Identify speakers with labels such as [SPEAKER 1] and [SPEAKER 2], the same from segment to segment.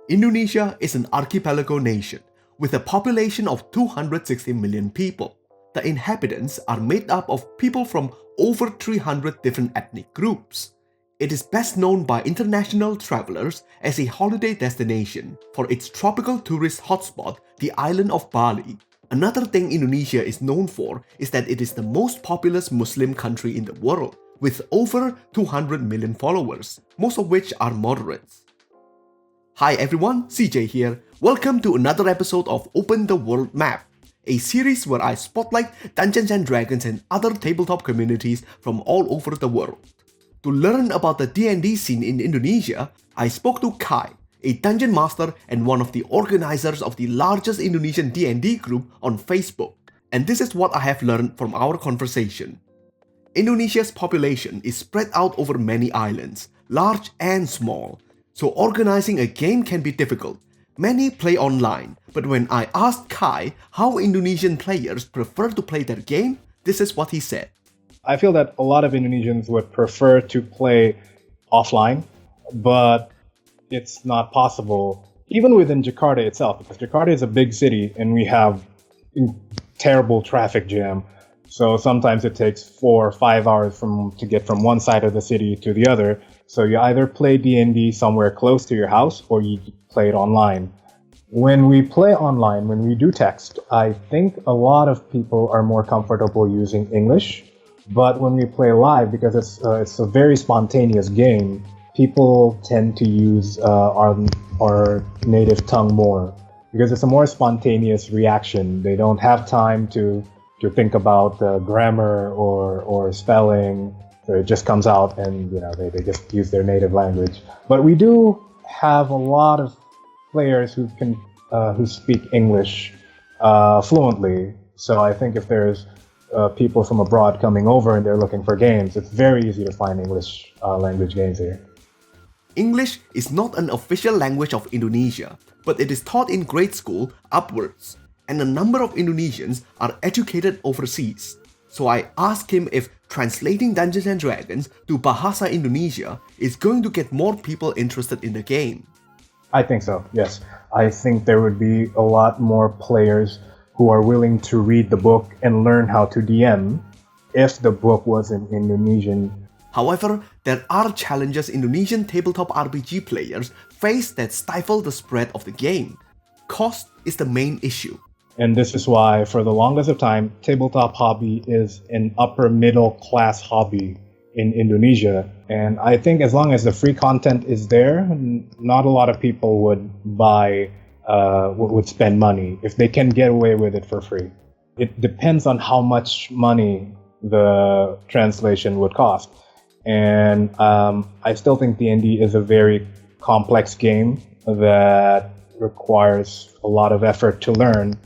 [SPEAKER 1] Indonesia is an archipelago nation with a population of 260 million people. The inhabitants are made up of people from over 300 different ethnic groups. It is best known by international travelers as a holiday destination for its tropical tourist hotspot, the island of Bali. Another thing Indonesia is known for is that it is the most populous Muslim country in the world, with over 200 million followers, most of which are moderates. Hi everyone, CJ here. Welcome to another episode of Open the World Map, a series where I spotlight Dungeons & Dragons and other tabletop communities from all over the world. To learn about the D&D scene in Indonesia, I spoke to Kai, a dungeon master and one of the organizers of the largest Indonesian D&D group on Facebook. And this is what I have learned from our conversation. Indonesia's population is spread out over many islands, large and small, so organizing a game can be difficult. Many play online, but when I asked Kai how Indonesian players prefer to play their game, this is what he said.
[SPEAKER 2] I feel that a lot of Indonesians would prefer to play offline, but it's not possible, even within Jakarta itself, because Jakarta is a big city and we have terrible traffic jam. So sometimes it takes 4 or 5 hours to get from one side of the city to the other. So you either play D&D somewhere close to your house or you play it online. When we play online, when we do text, I think a lot of people are more comfortable using English. But when we play live, because it's a very spontaneous game, people tend to use our native tongue more because it's a more spontaneous reaction. They don't have time to think about grammar or spelling. So it just comes out and they just use their native language. But we do have a lot of players who speak English fluently. So I think if there's people from abroad coming over and they're looking for games, it's very easy to find English language games here.
[SPEAKER 1] English is not an official language of Indonesia, but it is taught in grade school upwards, and a number of Indonesians are educated overseas. So I asked him if translating Dungeons & Dragons to Bahasa Indonesia is going to get more people interested in the game.
[SPEAKER 2] I think so, yes. I think there would be a lot more players who are willing to read the book and learn how to DM if the book was in Indonesian.
[SPEAKER 1] However, there are challenges Indonesian tabletop RPG players face that stifle the spread of the game. Cost is the main issue.
[SPEAKER 2] And this is why, for the longest of time, tabletop hobby is an upper middle class hobby in Indonesia. And I think as long as the free content is there, not a lot of people would spend money if they can get away with it for free. It depends on how much money the translation would cost. And I still think D&D is a very complex game that requires a lot of effort to learn.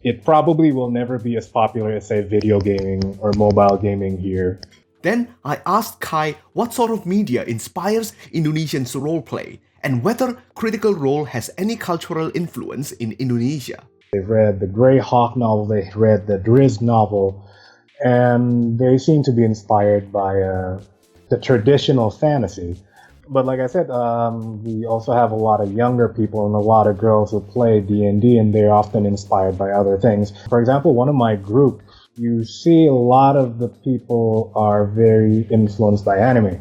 [SPEAKER 2] It probably will never be as popular as, say, video gaming or mobile gaming here.
[SPEAKER 1] Then I asked Kai what sort of media inspires Indonesians to roleplay and whether Critical Role has any cultural influence in Indonesia.
[SPEAKER 2] They've read the Greyhawk novel, they've read the Drizzt novel, and they seem to be inspired by the traditional fantasy. But like I said, we also have a lot of younger people and a lot of girls who play D&D, and they're often inspired by other things. For example, one of my group, you see a lot of the people are very influenced by anime.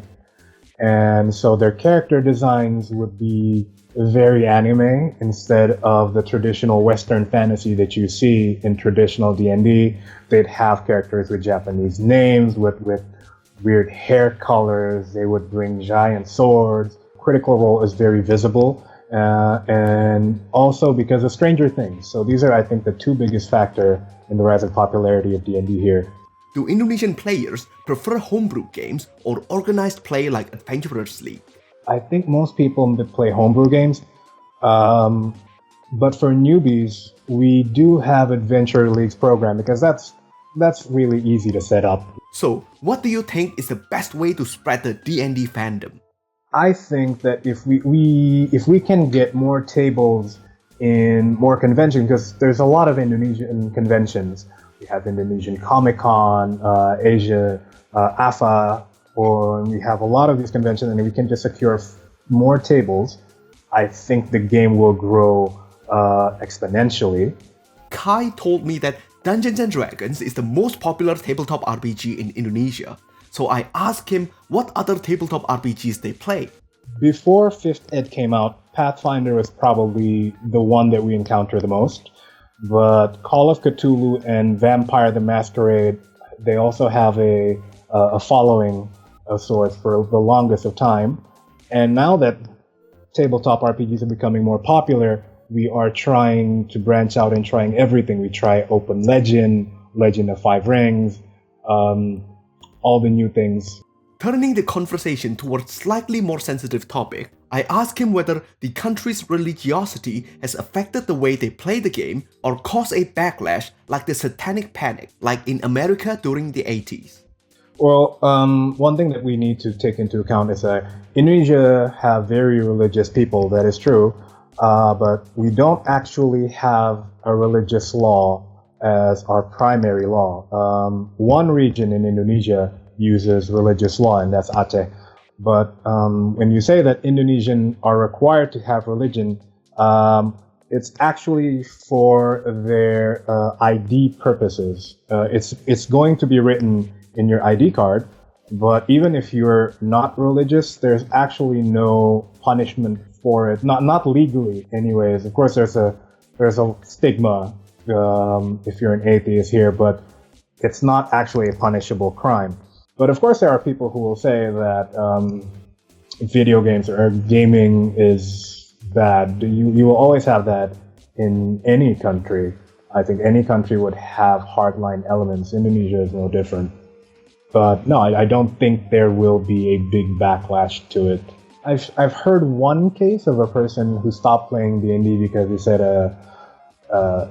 [SPEAKER 2] And so their character designs would be very anime instead of the traditional Western fantasy that you see in traditional D&D. They'd have characters with Japanese names, with weird hair colors. They would bring giant swords. Critical Role is very visible. And also because of Stranger Things. So these are, I think, the two biggest factors in the rise of popularity of D&D here.
[SPEAKER 1] Do Indonesian players prefer homebrew games or organized play like Adventurers League?
[SPEAKER 2] I think most people play homebrew games. But for newbies, we do have Adventure Leagues program because that's really easy to set up.
[SPEAKER 1] So, what do you think is the best way to spread the D&D fandom?
[SPEAKER 2] I think that if we can get more tables in more conventions, because there's a lot of Indonesian conventions. We have Indonesian Comic-Con, Asia, AFA, or we have a lot of these conventions, and we can just secure more tables. I think the game will grow exponentially.
[SPEAKER 1] Kai told me that Dungeons & Dragons is the most popular tabletop RPG in Indonesia, so I asked him what other tabletop RPGs they play.
[SPEAKER 2] Before 5th Ed came out, Pathfinder was probably the one that we encounter the most. But Call of Cthulhu and Vampire the Masquerade, they also have a following of sorts for the longest of time. And now that tabletop RPGs are becoming more popular, we are trying to branch out and trying everything. We try Open Legend, Legend of Five Rings, all the new things.
[SPEAKER 1] Turning the conversation towards slightly more sensitive topic, I asked him whether the country's religiosity has affected the way they play the game or caused a backlash like the Satanic Panic, like in America during the 80s.
[SPEAKER 2] Well, one thing that we need to take into account is that Indonesia have very religious people, that is true, but we don't actually have a religious law as our primary law. One region in Indonesia uses religious law, and that's Aceh. But when you say that Indonesians are required to have religion, it's actually for their ID purposes. It's going to be written in your ID card, but even if you're not religious, there's actually no punishment for it. Not legally, anyways. Of course, there's a stigma if you're an atheist here, but it's not actually a punishable crime. But of course, there are people who will say that video games or gaming is bad. You will always have that in any country. I think any country would have hardline elements. Indonesia is no different. But no, I don't think there will be a big backlash to it. I've heard one case of a person who stopped playing D&D because he said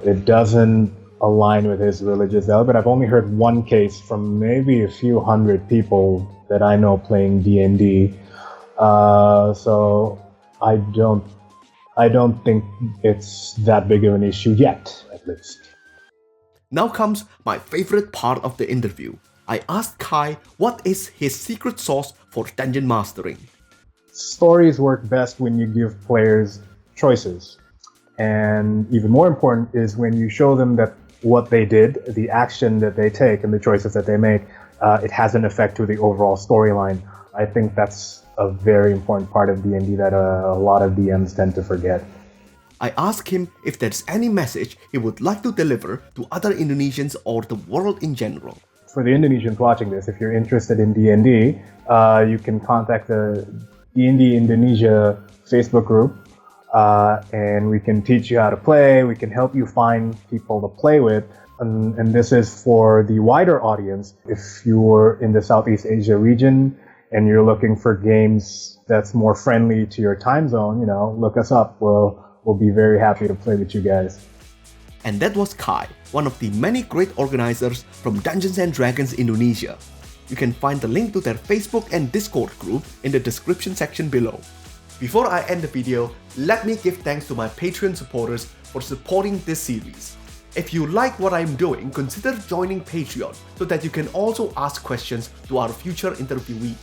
[SPEAKER 2] it doesn't align with his religious value, but I've only heard one case from maybe a few hundred people that I know playing D&D. So I don't think it's that big of an issue yet, at least.
[SPEAKER 1] Now comes my favorite part of the interview. I asked Kai what is his secret sauce for dungeon mastering.
[SPEAKER 2] Stories work best when you give players choices. And even more important is when you show them that what they did, the action that they take and the choices that they make, it has an effect to the overall storyline. I think that's a very important part of D&D that a lot of DMs tend to forget.
[SPEAKER 1] I asked him if there's any message he would like to deliver to other Indonesians or the world in general.
[SPEAKER 2] For the Indonesians watching this, if you're interested in D&D, you can contact the D&D Indonesia Facebook group, and we can teach you how to play. We can help you find people to play with. And this is for the wider audience. If you're in the Southeast Asia region and you're looking for games that's more friendly to your time zone, look us up. We'll be very happy to play with you guys.
[SPEAKER 1] And that was Kai, one of the many great organizers from Dungeons & Dragons Indonesia. You can find the link to their Facebook and Discord group in the description section below. Before I end the video, let me give thanks to my Patreon supporters for supporting this series. If you like what I'm doing, consider joining Patreon so that you can also ask questions to our future interviewees.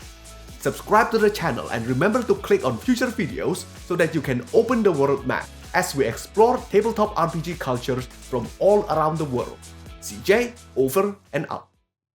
[SPEAKER 1] Subscribe to the channel and remember to click on future videos so that you can open the world map as we explore tabletop RPG cultures from all around the world. CJ, over and out.